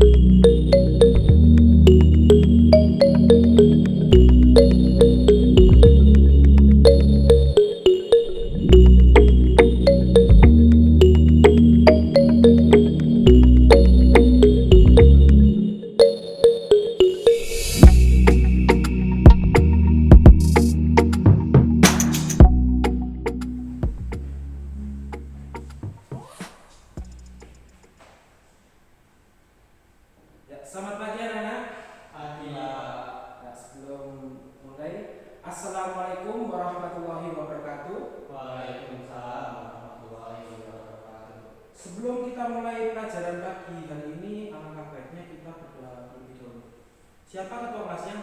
Ya, selamat pagi anak-anak. Pagi. Ya, sebelum mulai, Assalamualaikum warahmatullahi wabarakatuh. Waalaikumsalam warahmatullahi wabarakatuh. Sebelum kita mulai pelajaran pagi hari ini, alangkah baiknya kita berdoa terlebih dahulu. Siapa ketua kelasnya?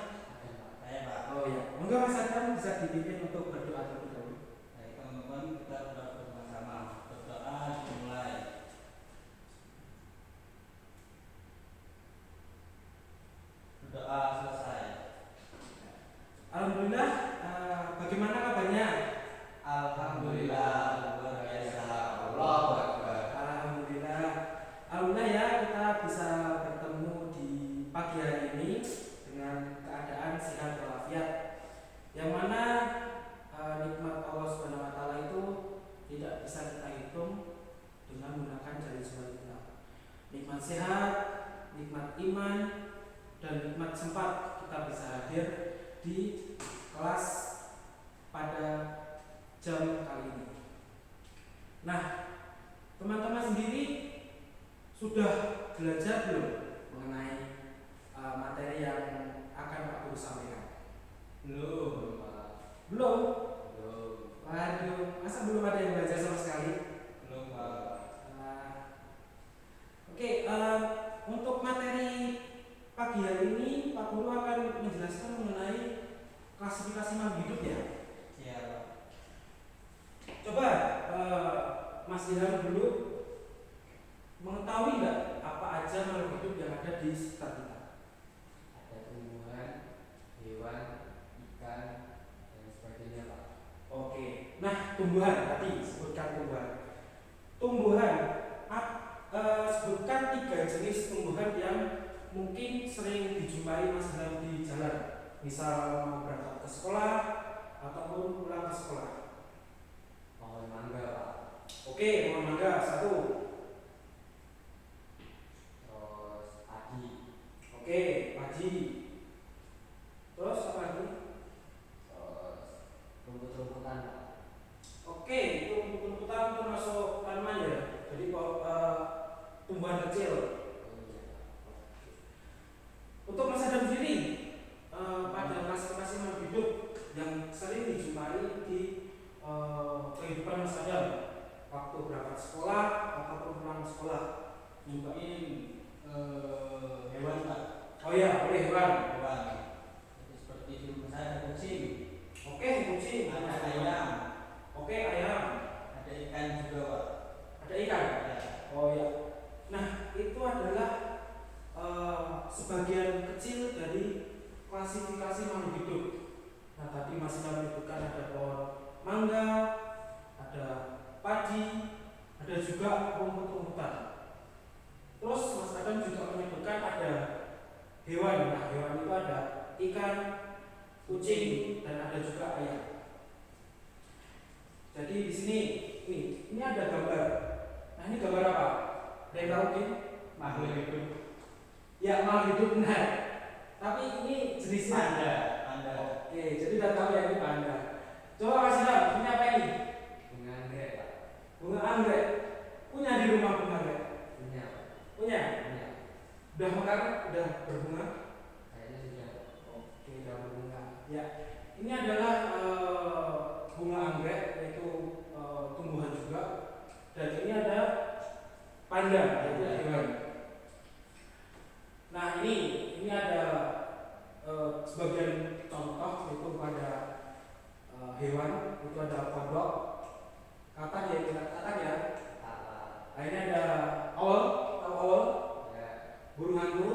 Saya Pak. Oh ya, monggo Mas Adam bisa dipimpin untuk berdoa terlebih dahulu. Baik teman-teman, kita bersama-sama berdoa dimulai. Berdoa selesai. Alhamdulillah, bagaimana kabarnya? Alhamdulillah luar biasa. Allahu Akbar. Alhamdulillah. Alhamdulillah ya kita bisa bertemu di pagi hari ini dengan keadaan sehat walafiat. Yang mana nikmat Allah Subhanahu wa taala itu tidak bisa kita hitung dengan menggunakan jari jemari kita. Nikmat sehat, nikmat iman, dan nikmat sempat kita bisa hadir di kelas pada jam kali ini. Nah, teman-teman sendiri sudah belajar belum mengenai materi yang akan Pak Guru sampaikan? Belum, Pak. Belum? Belum. Waduh, masa belum ada yang belajar sama sekali? Belum, Pak. Oke, untuk materi pagi hari ini Pak Guru akan menjelaskan mengenai klasifikasi makhluk hidup ya. Iya, Pak. Coba Mas Ilham dulu mengetahui nggak apa aja makhluk hidup yang ada di sekitar kita? Ada tumbuhan, hewan, ikan, dan sebagainya, Pak. Oke, nah tumbuhan tadi sebutkan tumbuhan. Tumbuhan, sebutkan 3 jenis tumbuhan yang mungkin sering dijumpai Mas Ilham di jalan. Misal mau berangkat ke sekolah ataupun pulang ke sekolah. Pohon mangga, Pak. Oke, pohon mangga 1. Terus padi, Oke, padi. Terus apa lagi? terus rumput-rumputan, Pak. Oke, itu rumput-rumputan itu masuk tanaman ya. Jadi tumbuhan kecil. Oh iya, Pak. Untuk Mas Adam sendiri, pada klasifikasi makhluk hidup yang sering dijumpai di kehidupan Mas Adam waktu berangkat sekolah ataupun pulang sekolah. Mungkin hewan, Pak. Oh ya, boleh hewan. Hewan. Jadi seperti di rumah saya ada kucing, Oke, kucing. ada ayam, Oke, ayam. ada ikan juga, Pak. Ada ikan. Ya. Oh ya. Nah, itu adalah sebagian kecil dari klasifikasi makhluk hidup. Nah, tadi masih menyebutkan ada pohon mangga, ada padi, ada juga rumput-rumputan. Terus Mas Adam juga menyebutkan ada hewan. Nah, hewan itu ada ikan, kucing, dan ada juga ayam. Jadi di sini ini ada gambar. Nah, ini gambar apa? Ada yang tahu mungkin? Makhluk hidup. Ya, makhluk hidup benar. Tapi ini jenisnya Panda. Oke, jadi udah tahu ya ini panda. Coba Mas Ilham, ini apa ini? Bunga anggrek, Pak. Bunga anggrek. Punya di rumah bunga anggrek? Punya, Pak. Punya? Punya. Udah mekar? Udah berbunga? Kayaknya sudah. Oke, udah berbunga. Ya, ini adalah bunga anggrek, yaitu tumbuhan juga. Dan ini ada panda, yaitu hewan. Nah, ini ada sebagian contoh yaitu pada hewan itu ada kodok, katak ya, katak ya. Apa? Nah, ini ada owl, tahu owl, Ya, burung hantu,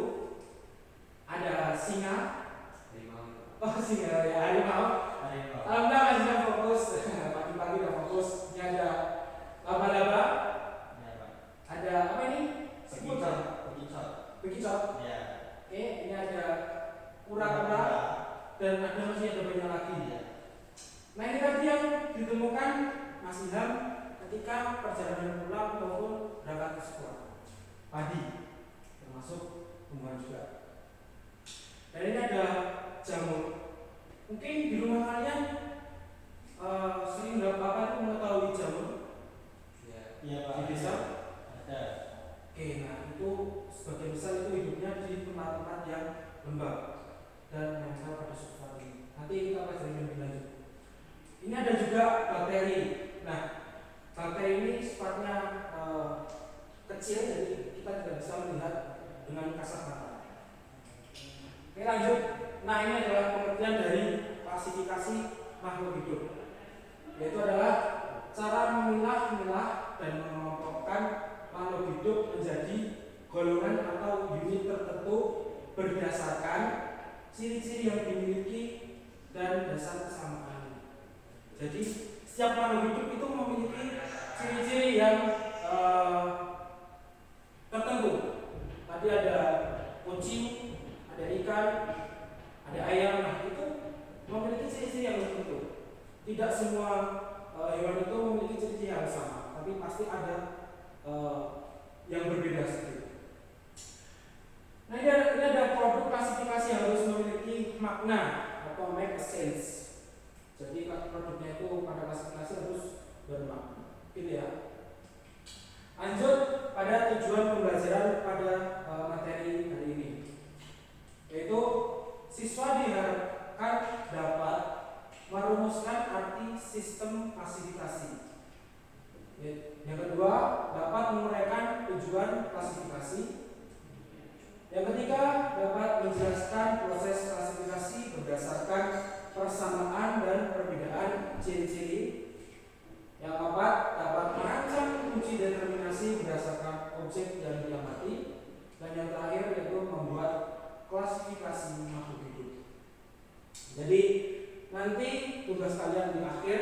ada singa. harimau. Oh, singa ya, harimau. Harimau. Alhamdulillah masih sudah fokus, pagi-pagi udah fokus. Ini ada laba-laba, Ya, Pak. ada apa ini? Bekicot. Bekicot. kicot. Ya. Oke, ini ada kura-kura dan masih ada banyak lagi. Ya. Nah ini tadi yang ditemukan Mas Ilham ketika perjalanan pulang maupun berangkat ke sekolah. Padi termasuk tumbuhan juga. Dan ini ada jamur. Mungkin di rumah kalian sering Bapak mengetahui jamur Iya Pak. di desa. Ada. Oke, nah itu sebagian besar itu hidupnya di tempat-tempat yang lembab dan menempel pada substrat ini. Nanti kita pelajari lebih lanjut. Ini ada juga bakteri. Nah, bakteri ini sifatnya kecil, jadi kita tidak bisa melihat dengan kasat mata. Oke, lanjut. Nah, ini adalah pengertian dari klasifikasi makhluk hidup, yaitu adalah cara memilah dan mengelompokkan makhluk hidup menjadi golongan atau unit tertentu berdasarkan ciri-ciri yang dimiliki dan dasar kesamaan. Jadi setiap makhluk hidup itu memiliki ciri-ciri yang tertentu. Tadi ada kucing, ada ikan, ada ayam. Nah itu memiliki ciri-ciri yang tertentu. Tidak semua hewan itu memiliki ciri-ciri yang sama, tapi pasti ada yang berbeda sedikit. Nah ini ada produk klasifikasi yang harus memiliki makna atau make a sense. Jadi produknya itu pada klasifikasi harus bermakna. Gitu ya. Lanjut pada tujuan pembelajaran pada materi hari ini, yaitu siswa diharapkan dapat merumuskan arti sistem klasifikasi. Yang kedua, dapat menguraikan tujuan klasifikasi. Yang ketiga, dapat menjelaskan proses klasifikasi berdasarkan persamaan dan perbedaan ciri-ciri. Yang keempat, dapat merancang uji determinasi berdasarkan objek yang diamati. Dan yang terakhir yaitu membuat klasifikasi makhluk hidup. Jadi nanti tugas kalian di akhir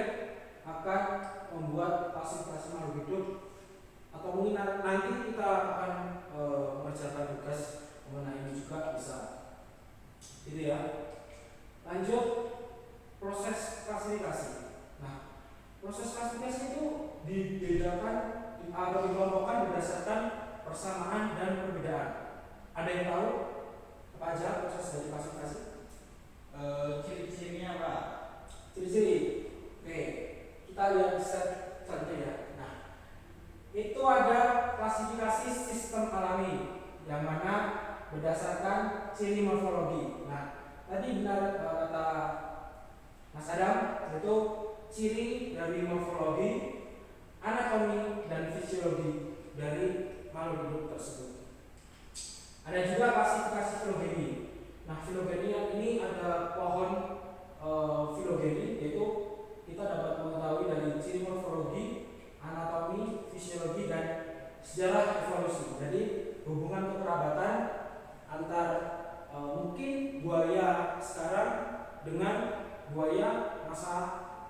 akan membuat klasifikasi makhluk hidup, atau mungkin nanti kita akan mengerjakan tugas mengenai ini juga bisa. Gitu ya. Lanjut proses klasifikasi. Nah, proses klasifikasi itu dibedakan atau dikelompokkan berdasarkan persamaan dan perbedaan. Ada yang tahu apa aja proses dari klasifikasi? Ciri-cirinya Pak. Ciri-ciri. Oke, kita lihat set saja ya. Nah, itu ada klasifikasi sistem alami yang mana berdasarkan ciri morfologi. Nah, tadi benar kata Mas Adam, yaitu ciri dari morfologi, anatomi dan fisiologi dari makhluk hidup tersebut. Ada juga klasifikasi filogeni. Nah, filogeni ini ada pohon filogeni, yaitu kita dapat mengetahui dari ciri morfologi, anatomi, fisiologi dan sejarah evolusi. Jadi hubungan kekerabatan antar mungkin buaya sekarang dengan buaya masa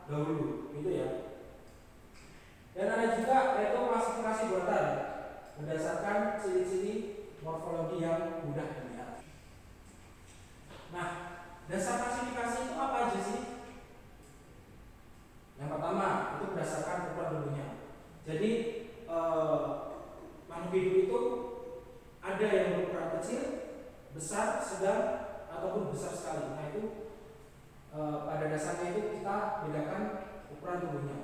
dahulu, gitu ya. Dan ada juga yaitu klasifikasi buatan berdasarkan ciri-ciri morfologi yang mudah dilihat. Nah, dasar klasifikasi itu apa aja sih? Yang pertama itu berdasarkan ukuran tubuhnya. Jadi makhluk hidup itu ada yang berukuran kecil, besar, sedang, ataupun besar sekali. Nah itu pada dasarnya itu kita bedakan ukuran tubuhnya.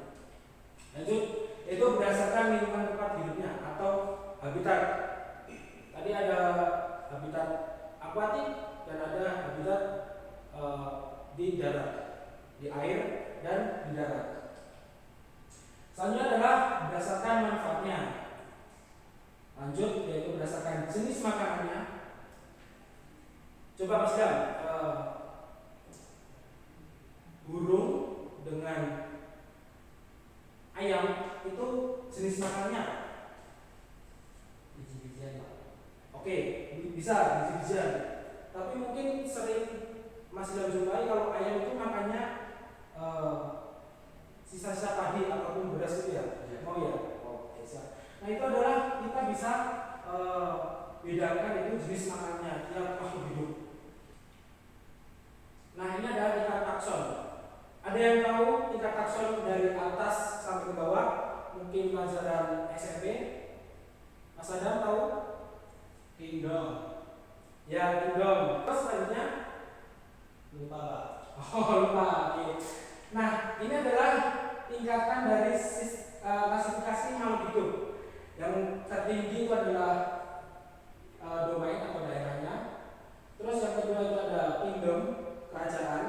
Lanjut, itu berdasarkan lingkungan tempat hidupnya atau habitat. Tadi ada habitat akuatik dan ada habitat di darat, di air dan di darat. Selanjutnya adalah berdasarkan manfaatnya. Lanjut, yaitu berdasarkan jenis makanannya. Coba Mas Dam, burung dengan ayam itu jenis makanannya apa? Biji-bijian Pak. Oke, bisa biji-bijian. Tapi mungkin sering Mas Dam jumpai kalau ayam itu makannya sisa-sisa padi ataupun beras itu ya. Oh ya. Oke, siap. Nah itu adalah kita bisa membedakan itu jenis makannya tiap makhluk hidup. Nah, ini adalah tingkat takson. Ada yang tahu tingkat takson dari atas sampai ke bawah? Mungkin pelajaran SMP. Mas Adam tahu? Kingdom. Ya, kingdom. Terus selanjutnya? Lupa Pak. Oh, lupa. Oke. Nah, ini adalah tingkatan dari klasifikasi makhluk hidup. Yang tertinggi itu adalah domain atau daerahnya. Terus yang kedua itu ada kingdom, kerajaan.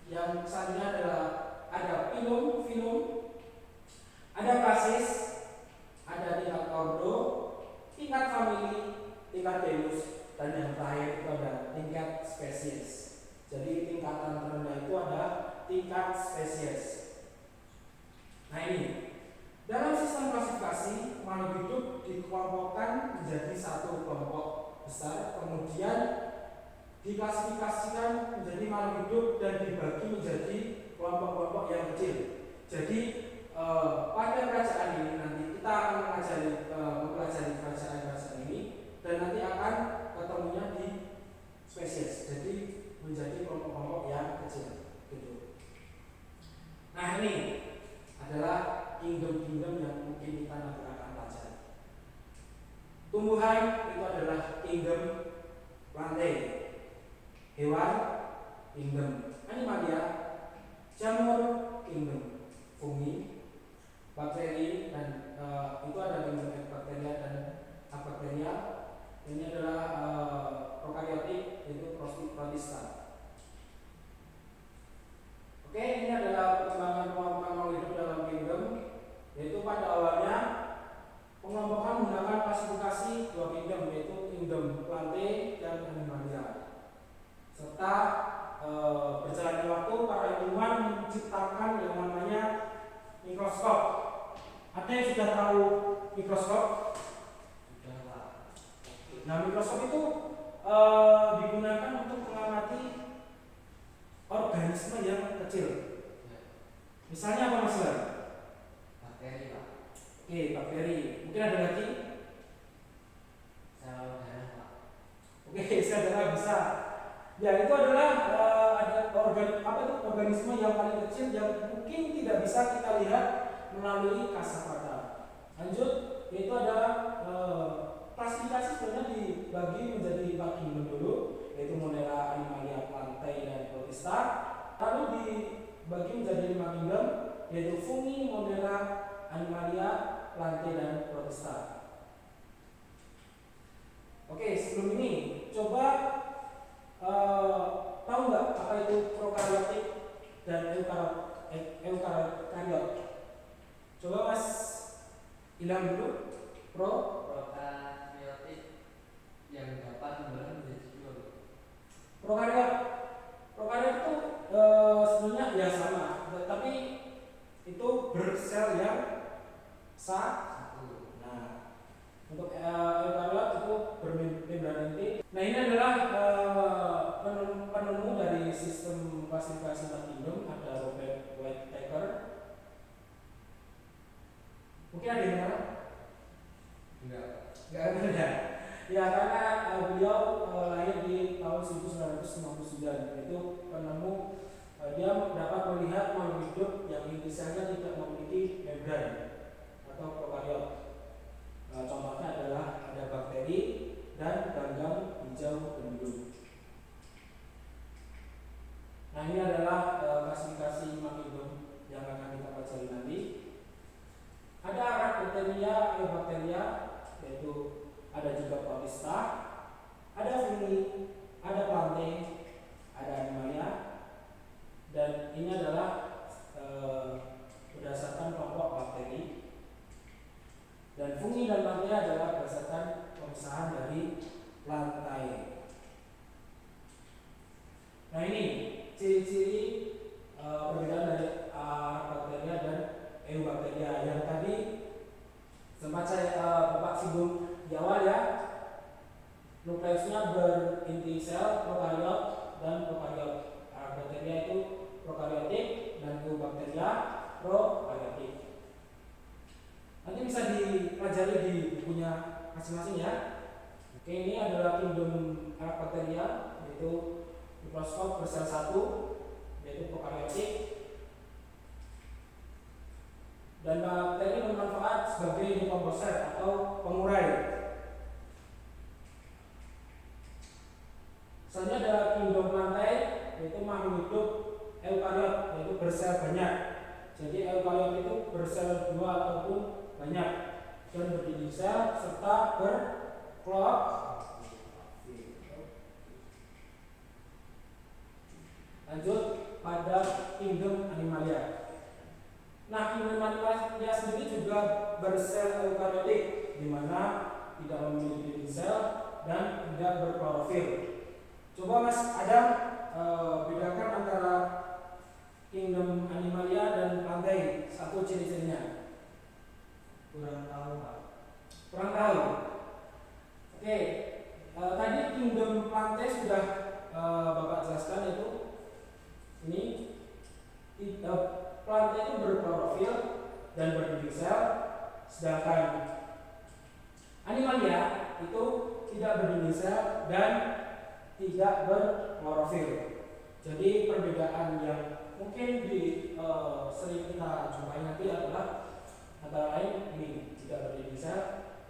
Yang selanjutnya adalah ada phylum, ada klasis, ada tingkat ordo, tingkat famili, tingkat genus, dan yang terakhir itu ada tingkat spesies. Jadi tingkatan terendah itu ada tingkat spesies. Nah, ini dalam sistem klasifikasi makhluk hidup dikelompokkan menjadi satu kelompok besar, kemudian diklasifikasikan menjadi makhluk hidup dan dibagi menjadi kelompok-kelompok yang kecil. Jadi pada kerajaan ini nanti kita akan mempelajari kerajaan ini dan nanti akan ketemunya di spesies. Jadi menjadi kelompok-kelompok yang kecil. Gitu. Nah, ini adalah kingdom-kingdom yang mungkin kita nanti akan pelajari. Tumbuhan itu adalah kingdom lantai, hewan kingdom animalia, jamur kingdom fungi, bakteri dan itu ada kingdom bakteria dan abakteria. Ini adalah prokaryotik, yaitu protista. Oke, ini adalah perkembangan pengelompokan makhluk hidup dalam kingdom, yaitu pada awalnya pengelompokan menggunakan klasifikasi dua kingdom, yaitu kingdom plantae dan animalia. Serta berjalannya waktu para ilmuwan menciptakan yang namanya mikroskop. Ada yang sudah tahu mikroskop? Sudah Pak. Nah, mikroskop itu digunakan untuk mengamati organisme yang kecil. Misalnya apa Mas Lan? Bakteri Pak. Oke, bakteri. Mungkin ada lagi? Saluran darah Pak. Oke, saudara bisa. Ya, itu adalah ada organisme yang paling kecil yang mungkin tidak bisa kita lihat melalui kasat mata. Lanjut, yaitu adalah klasifikasi sebenarnya dibagi menjadi 4 kingdom dulu, yaitu monera, animalia, plantae, dan protista. Lalu dibagi menjadi 5 kingdom, yaitu fungi, monera, animalia, plantae, dan protista. Oke, sebelum ini coba tahu nggak apa itu prokaryotik dan eukariot? Coba Mas Ilham dulu. Prokaryotik yang dapat membelah menjadi telur. Prokariot itu sebenarnya ya sama, tapi itu bersel yang satu. Nah, untuk eukariot itu bermembran inti. Nah, ini adalah penemu dari sistem klasifikasi kingdom, ada Robert Whittaker. Mungkin ada yang tahu? Enggak ada. Ya, karena beliau lahir di tahun 1959, yaitu penemu dia dapat melihat makhluk hidup yang inisialnya tidak memiliki membran atau prokariot. Contohnya adalah ada bakteri dan ganggang hijau gembul. Nah, ini adalah klasifikasi makhluk yang akan kita pelajari nanti. Ada Archaeopterygia, Eubacteria, yaitu ada juga protista, ada fungi, ada plantae, ada animalia, dan ini adalah berdasarkan kelompok bakteri. Dan fungi dan plantae adalah berdasarkan pemisahan dari lantai. Nah, ini ciri-ciri perbedaan dari Archaeopterygia dan Eubacteria yang tadi sempat saya Bapak singgung di awal ya. Nukleusnya berinti sel, prokariot dan prokariot. Archaeopterygia itu prokariotik dan Eubacteria prokariotik. Nanti bisa dipelajari di bukunya masing-masing ya. Oke, ini adalah kingdom Archaeopterygia, yaitu mikroskop bersel 1, yaitu prokaryotik. Dan bakteri bermanfaat sebagai dekomposer atau pengurai. Selanjutnya ada kingdom plantae, yaitu makhluk hidup eukariot, yaitu bersel banyak. Jadi eukariot itu bersel 2 ataupun banyak dan berdiri sel serta berklorofil. Lanjut pada kingdom animalia. Nah, kingdom animalia sendiri juga bersel eukariotik, di mana tidak memiliki sel dan tidak berklorofil. Coba Mas Adam bedakan antara kingdom animalia dan plantae, satu ciri-cirinya. Kurang tahu Pak. Kurang tahu. Oke, tadi kingdom plantae sudah Bapak jelaskan, yaitu ini plantae itu berklorofil dan berdiri sel, sedangkan animalia itu tidak berdiri sel dan tidak berklorofil. Jadi perbedaan yang mungkin sering kita jumpai nanti adalah antara lain ini, tidak berdiri sel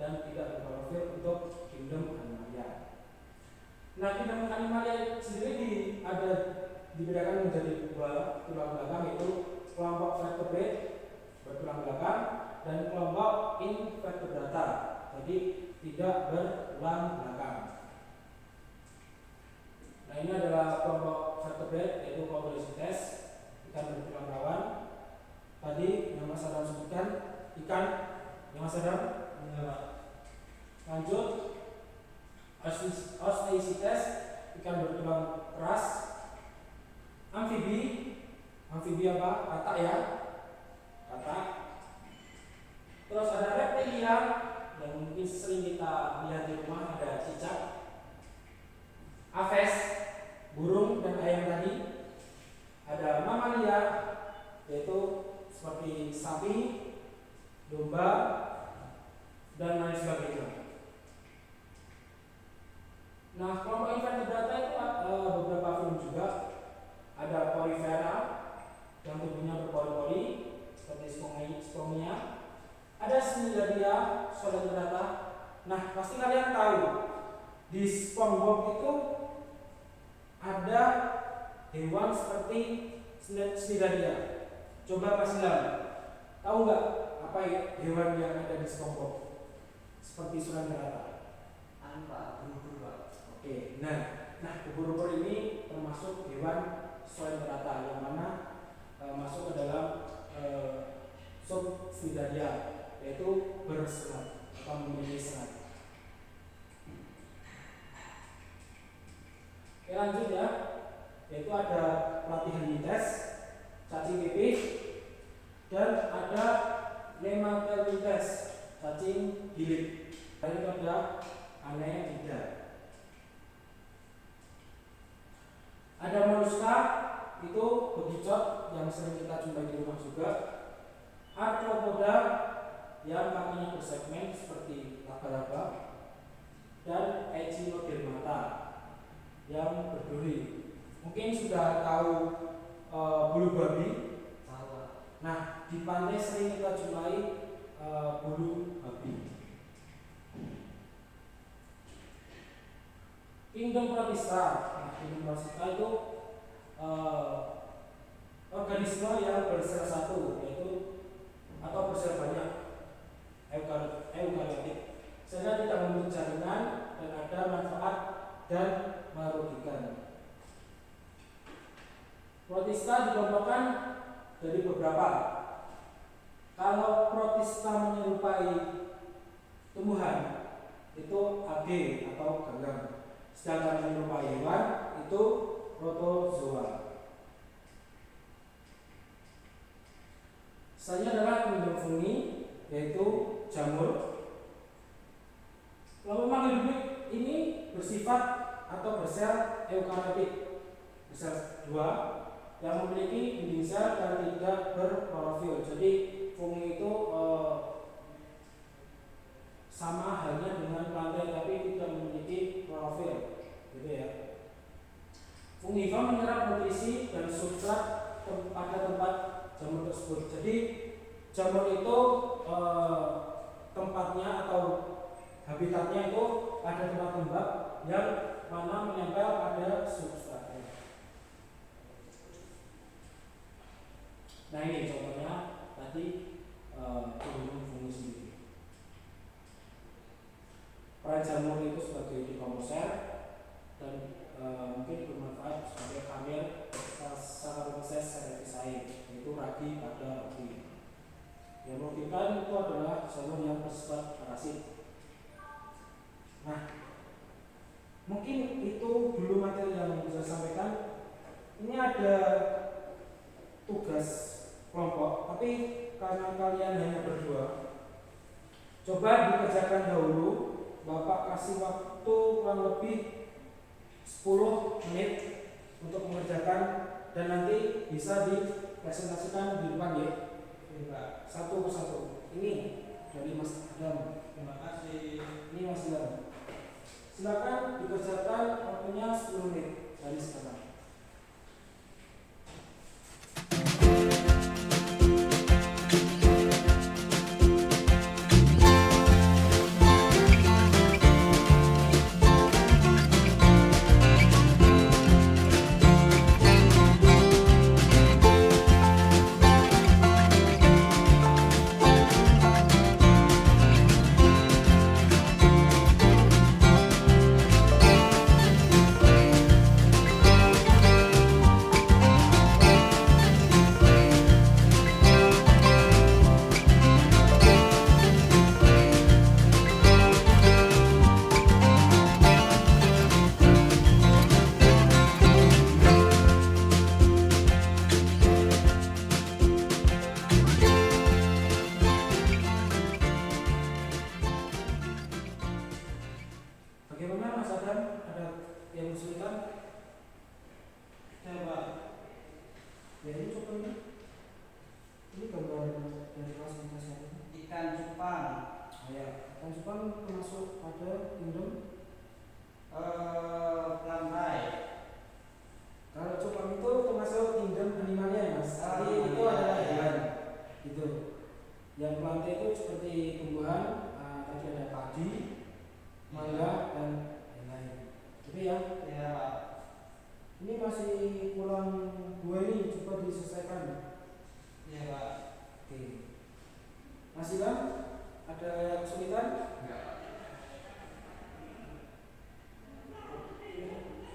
dan tidak berklorofil untuk kingdom animalia. Nah, kingdom animalia sendiri dibedakan menjadi 2 tulang belakang, yaitu kelompok vertebrate bertulang belakang dan kelompok invertebrata, jadi tidak bertulang belakang. Nah, ini adalah kelompok vertebrate, yaitu Chondrocystes, ikan bertulang rawan. Tadi yang Mas Adam sebutkan ikan yang Mas Adam. Lanjut Osteichthyes, ikan bertulang keras. Amfibi apa? Katak ya, katak. Terus ada reptilia yang mungkin sering kita lihat di rumah, ada cicak. Aves, burung dan ayam tadi. Ada mamalia, yaitu seperti sapi, domba, dan lain sebagainya. Nah, kelompok invertebrata itu beberapa film juga. Ada Porifera yang tubuhnya berpori-pori seperti Spermia. Ada Cnidaria, Solenterata. Nah, pasti kalian tahu di SpongeBob itu ada hewan seperti Cnidaria. Coba Mas Ilham, tahu nggak apa hewan yang ada di SpongeBob seperti Solenterata? Ubur-ubur Pak. Oke, nah ubur-ubur ini termasuk hewan Solenterata yang mana masuk ke dalam sub Cnidaria, yaitu bersengat atau memiliki sengat. Oke, lanjut ya, yaitu ada Platyhelminths, cacing pipih, dan ada Nemathelminths, cacing gilik. Dan itu ada Annelida. Ada moluska, itu bekicot yang sering kita jumpai di rumah juga. Arthropoda yang kakinya bersegmen seperti laba-laba, dan Echinodermata yang berduri. Mungkin sudah tahu bulu babi. Nah, di pantai sering kita jumpai bulu babi. Kingdom Protista. Nah, kingdom Protista itu organisme yang bersel 1, yaitu atau bersel banyak, eukariotik, sehingga tidak membentuk jaringan dan ada manfaat dan merugikan. Protista dikelompokkan dari beberapa. Kalau protista menyerupai tumbuhan itu ag atau ganggang, sedangkan menyerupai hewan itu protozoa. Selanjutnya adalah kingdom fungi, yaitu jamur. Kelompok makhluk hidup ini bersifat atau bersel eukariotik, bersel 2 yang memiliki dinding sel dan tidak berklorofil. Jadi fungi itu sama halnya dengan plantae tapi tidak memiliki tersebut. Jadi jamur itu tempatnya atau habitatnya itu ada tempat lembab yang mana menempel pada substratnya. Nah ini contohnya tadi tumbuhan fungi sendiri. Peran jamur itu sebagai dekomposer dan mungkin bermanfaat sebagai kamir Saccharomyces cerevisiae, yaitu ragi pada roti. Yang membuktikan itu adalah jamur yang bersifat parasit. Nah, mungkin itu dulu materi yang bisa sampaikan. Ini ada tugas kelompok, tapi karena kalian hanya berdua, coba dikerjakan dahulu. Bapak kasih waktu kurang lebih 10 menit untuk mengerjakan dan nanti bisa dipresentasikan di depan ya. Satu persatu. Ini dari Mas Adam. Terima kasih. Ini Mas Adam. Silakan dikerjakan, waktunya 10 menit dari sekarang. Bagaimana Mas Adam? Ada yang kesulitan? Coba. Ya ini coba ini. Ini gambar dari fasilitas apa? Ikan cupang. Ya, ikan cupang termasuk pada kingdom Lambai. Kalau cupang itu termasuk kingdom animalia ya Mas. Jadi itu Iya. adalah hewan. Gitu. Yang plantae itu seperti tumbuhan. Tadi ada padi, mangga dan lain-lain. Gitu ya. Ya. Ini masih kurang 2 ini, coba diselesaikan. Ya, Pak. Oke. Masih Bang? Ada yang kesulitan? Enggak.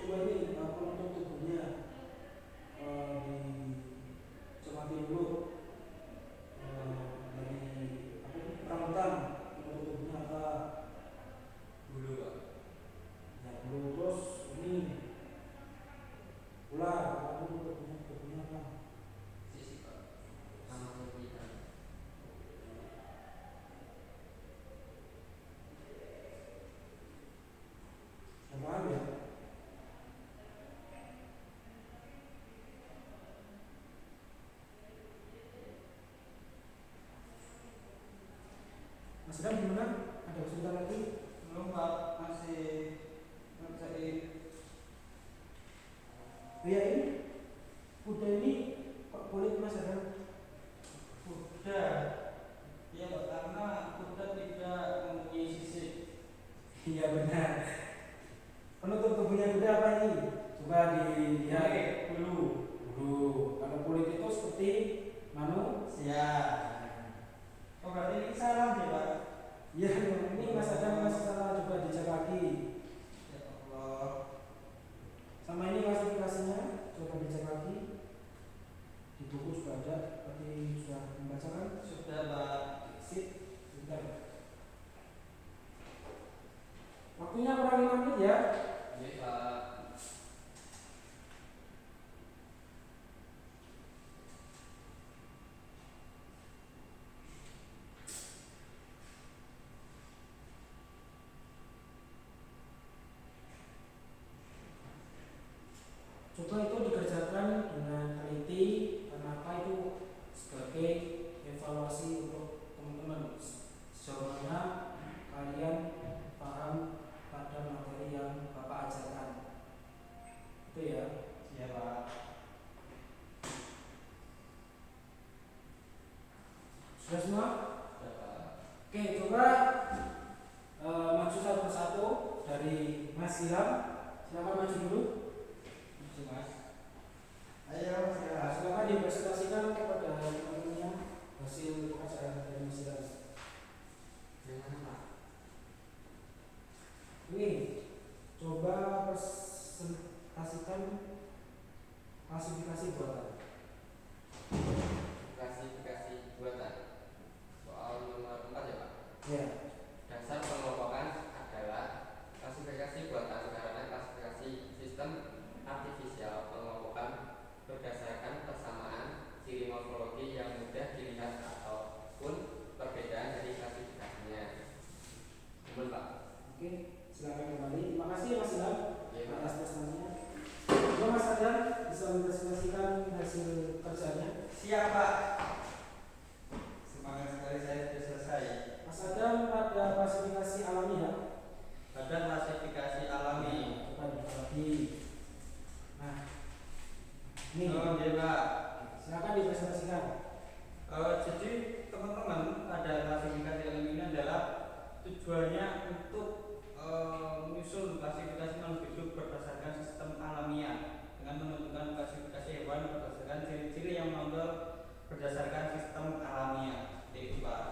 Coba ini penutup tubuhnya dicermati dulu dari perawatan penutup tubuhnya apa? Bulu, Pak. Ya dulu terus ini ular, penutup tubuhnya apa? Sisi, Pak. Sama kita. Paham ya? Mas Ram gimana? Ada kesulitan lagi? Belum, Pak. Masih ngerjain. Ya ini kuda ini kok kulit Mas Ram? Kuda. Ya, Pak, karena kuda tidak mempunyai sisik. Iya benar. Penutup tubuhnya kuda apa ini? Coba dilihat. Bulu. Bulu. Kalau kulit itu seperti manusia. Oh, berarti ini salah deh, Pak. Iya, ini Mas Adam masih salah, coba dicek lagi. Ya Allah. Sama ini klasifikasinya, coba dicek lagi. Di buku juga ada, tadi sudah membacakan. Sudah, Pak. Sip, bentar. Waktunya kurang 5 menit ya. Iya, Pak. Coba itu dikerjakan dengan teliti, kenapa itu sebagai evaluasi untuk teman-teman sejauh mana kalian paham pada materi yang Sudah semua? Sudah Pak. Oke, coba maju satu persatu dari Mas Ilham. Silakan maju dulu. Maju Mas. Ayo Mas Ilham. Silakan dipresentasikan kepada teman-temannya hasil pekerjaan dari Mas Ilham. Yang mana Pak? Ini coba presentasikan klasifikasi buatan. Klasifikasi buatan. Soal nomor 4 ya Pak. Ya. Dasar pengelompokan adalah klasifikasi buatan karena klasifikasi sistem artifisial pengelompokan berdasarkan persamaan ciri morfologi yang mudah dilihat ataupun perbedaan dari klasifikasinya. Betul Pak. Oke, silakan kembali. Terima kasih Mas Ilham Ya, Pak. atas presentasinya. Coba Mas Adam bisa mempresentasikan hasil kerjanya. Siap Pak. Semangat sekali saya sudah selesai. Mas Adam pada klasifikasi alami ya. Pada klasifikasi alami. Coba dibagi. Nah, ini Oh iya Pak. silakan dipresentasikan. Jadi teman-teman pada klasifikasi alami ini adalah tujuannya untuk menyusun klasifikasi makhluk hidup berdasarkan sistem alamiah dengan menentukan klasifikasi hewan berdasarkan ciri-ciri yang menonjol berdasarkan sistem alamiah. Itu Pak.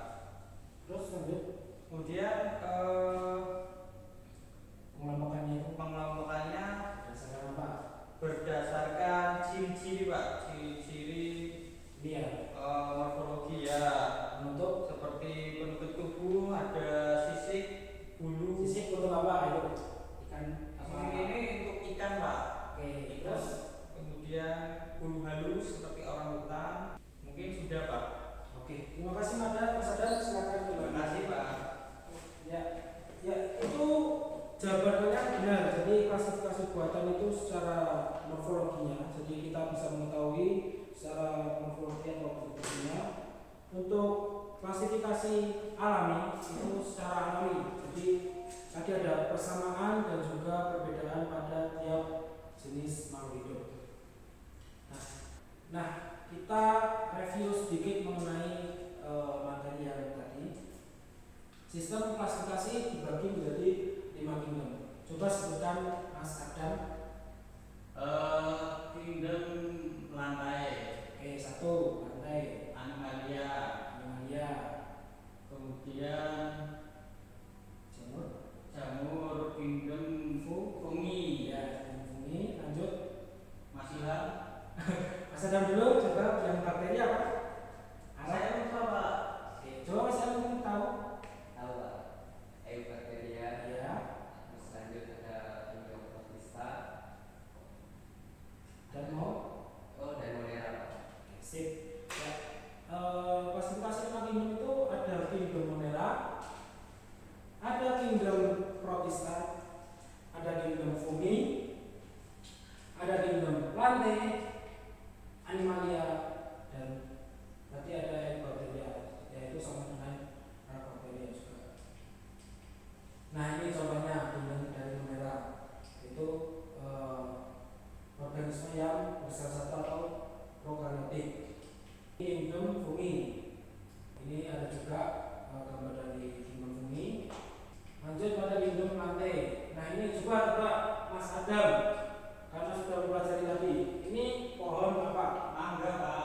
Terus lanjut Kemudian pengelompokannya itu pengelompokannya berdasarkan apa? berdasarkan ciri-ciri Pak, ciri-ciri Ini ya, morfologi ya, untuk seperti penutup tubuh, ada sisik, bulu. sisik untuk apa? Itu ikan apa? Ini untuk ikan Pak. Oke, Terus terus kemudian bulu halus seperti orang hutan. Mungkin sudah Pak. oke. Terima kasih Mas Adam, silakan Terima kembali. kasih Pak. Ya, ya itu jawabannya benar. Jadi klasifikasi buatan itu secara morfologinya, jadi kita bisa mengetahui secara morfologi atau bentuknya. Untuk klasifikasi alami itu secara alami. Jadi tadi ada persamaan dan juga perbedaan pada tiap jenis makhluk hidup. Nah, kita review sedikit mengenai materi yang tadi. Sistem klasifikasi dibagi menjadi 5 kingdom. Coba sebutkan Mas Adam. Kingdom lantai, Oke, 1 lantai, animalia, animalia, kemudian jamur, kingdom fungi. ya, fungi. Lanjut, Mas Ilham. Mas Adam dulu. Coba yang bakteri apa? Saya lupa Pak. Oke, coba Mas Adam mungkin tahu. Tahu Pak. Eubacteria. Ya, Terus lanjut ada Endoprotista. dan mau. Oh, dan Monera Pak. Oke, sip. Ya, klasifikasi 5 kingdom itu ada kingdom Monera, ada kingdom Protista, ada kingdom fungi, ada kingdom lantai, animalia, dan tadi ada eubacteria, yaitu sama dengan bakteria juga. Nah, ini contohnya kingdom dari Monera, itu organisme yang bersel satu atau prokaryotik. Kingdom fungi, ini ada juga gambar dari kingdom fungi. Lanjut pada kingdom lantai. Nah, ini coba Mas Adam, karena sudah mempelajari tadi. Ini pohon apa? Mangga Pak.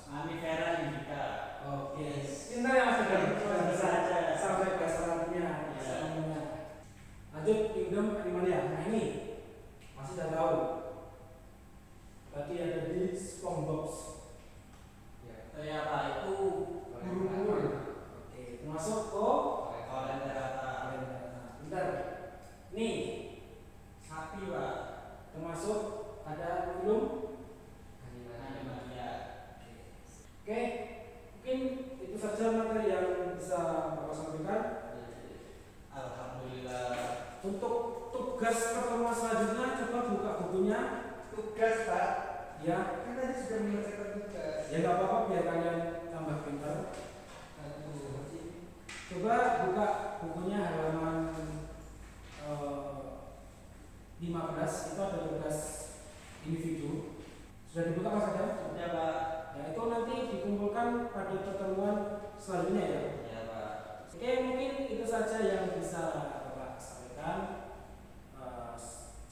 Mamifera indica. Oke, pintar ya Mas Adam. Sudah bisa sampai bahasa latinnya. Lanjut kingdom animalia. Nah, ini masih sudah tahu. Tadi ada di SpongeBob. Ya Pak, itu Buru-buru. Oke, termasuk kok. Coledotrata. Bentar. Nih, Sapi Pak. termasuk ada film. Animalia. Oke, mungkin itu saja materi yang bisa Bapak sampaikan. Alhamdulillah. Untuk tugas pertemuan selanjutnya, coba buka bukunya. Tugas Pak. Ya, Kan tadi sudah menyelesaikan tugas. ya nggak apa-apa biar kalian tambah pintar. Coba buka bukunya halaman 15, itu ada tugas individu. Sudah dibuka Mas Adam? Sudah Pak. Ya, itu nanti dikumpulkan pada pertemuan selanjutnya ya. Ya Pak. Oke, mungkin itu saja yang bisa Bapak sampaikan.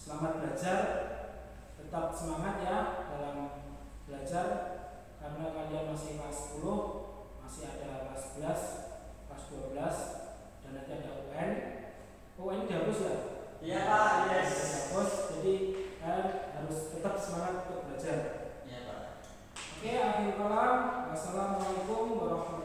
Selamat belajar, tetap semangat ya dalam belajar karena kalian masih kelas 10, masih ada kelas 11, kelas 12 dan nanti ada UN. UN dihapus ya? Iya Pak, yes. Dihapus, jadi kalian harus tetap semangat untuk belajar. Iya Pak. Oke, akhir kalam. Wassalamualaikum warahmatullahi wabarakatuh.